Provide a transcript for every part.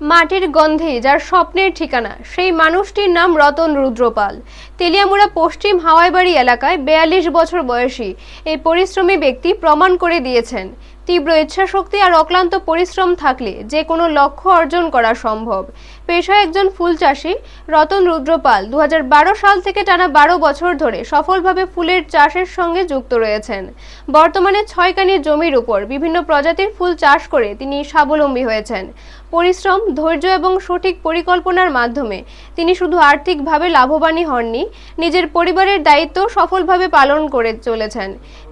মাটির গন্ধে যার স্বপ্নের ঠিকানা সেই মানুষটির নাম রতন রুদ্রপাল। তেলিয়ামুড়া পশ্চিম হাওয়াইবাড়ি এলাকায় 42 বছর বয়সী এই পরিশ্রমী ব্যক্তি প্রমাণ করে দিয়েছেন তীব্র ইচ্ছাশক্তি আর অক্লান্ত পরিশ্রম থাকলে যে কোনো লক্ষ্য অর্জন করা সম্ভব। পেশায় একজন ফুল চাষী রতন রুদ্রপাল 2012 সাল থেকে টানা 12 বছর ধরে সফলভাবে ফুলের চাষের সঙ্গে যুক্ত রয়েছেন। বর্তমানে 6 কানি জমির উপর বিভিন্ন প্রজাতির ফুল চাষ করে তিনি স্বাবলম্বী হয়েছেন। পরিশ্রম, ধৈর্য এবং সঠিক পরিকল্পনার মাধ্যমে তিনি শুধু আর্থিকভাবে লাভবানই হননি, নিজের পরিবারের দায়িত্ব সফলভাবে পালন করে চলেছেন।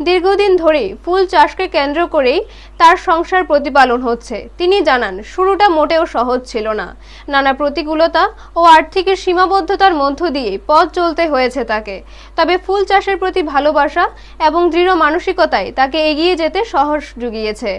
দীর্ঘদিন ধরেই ফুল চাষকে কেন্দ্র করেই তার সংসার প্রতিপালন হচ্ছে। তিনি জানান, শুরুটা মোটেও সহজ ছিল না। নানা প্রতিকূলতা ও আর্থিক সীমাবদ্ধতার মধ্য দিয়ে পথ চলতে হয়েছে তাকে। তবে ফুল চাষের প্রতি ভালোবাসা এবং দৃঢ় মানসিকতাই তাকে এগিয়ে যেতে সাহস জুগিয়েছে।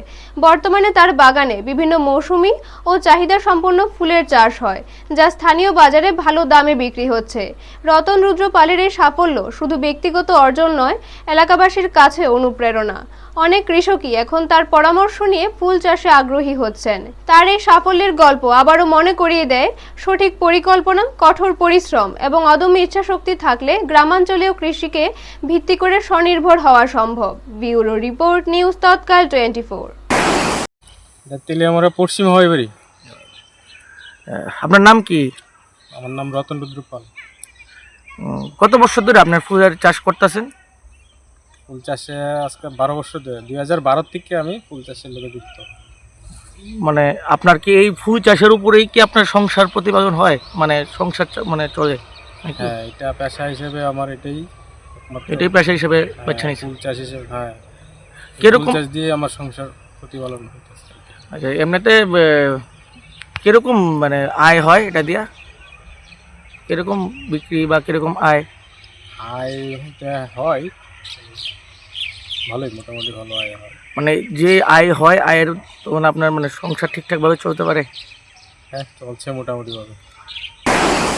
বর্তমানে তার বাগানে বিভিন্ন মৌসুমী ও চাহিদা সম্পন্ন ফুলের চাষ হয়, যা স্থানীয় বাজারে ভালো দামে বিক্রি হচ্ছে। রতন রুদ্রপালের এই সাফল্য শুধু ব্যক্তিগত অর্জন নয়, এলাকাবাসীর কাছে অনুপ্রেরণা। অনেক কৃষকই এখন তার পরামর্শ নিয়ে ফুল চাষে আগ্রহী হচ্ছেন। তার এই সাফল্যের গল্প আবারও মনে করিয়ে দেয়, সঠিক পরিকল্পনা, কঠোর পরিশ্রম এবং অদম্য ইচ্ছাশক্তি থাকলে গ্রামাঞ্চলেও কৃষিকে ভিত্তি করে স্বনির্ভর হওয়া সম্ভব। ব্যুরো রিপোর্ট, নিউজ তৎকাল 24। তেলিয়ামুড়া পশ্চিম হাওয়াইবাড়ি। আপনার নাম কি? আমার নাম রতন রুদ্রপাল। কত বছর ধরে আপনার ফুলের চাষ করতেছেন? ফুল চাষে আজকে 12 বছর ধরে, 2012 থেকে আমি ফুল চাষের লোকে যুক্ত। মানে আপনার কি এই ফুল চাষের উপরেই কি আপনার সংসার প্রতিপালন হয়, মানে সংসার মানে চলে নাকি? হ্যাঁ, এটা পেশা হিসেবে আমার এটাই পেশা হিসেবে বেছে নিয়েছেন? ফুল চাষ হিসেবে, হ্যাঁ, কিরকম ফুল চাষ দিয়ে আমার সংসার প্রতিপালন হইতেছে। আচ্ছা, এমনিতে কিরকম মানে আয় হয় এটা দিয়া? কিরকম বিক্রি বা কিরকম আয়? আয় হয় ভালোই, মোটামুটি ভালো আয় হয়। মানে যে আয় হয়, আয়ের তখন আপনার মানে সংসার ঠিকঠাকভাবে চলতে পারে? হ্যাঁ, চলছে মোটামুটি ভাবে।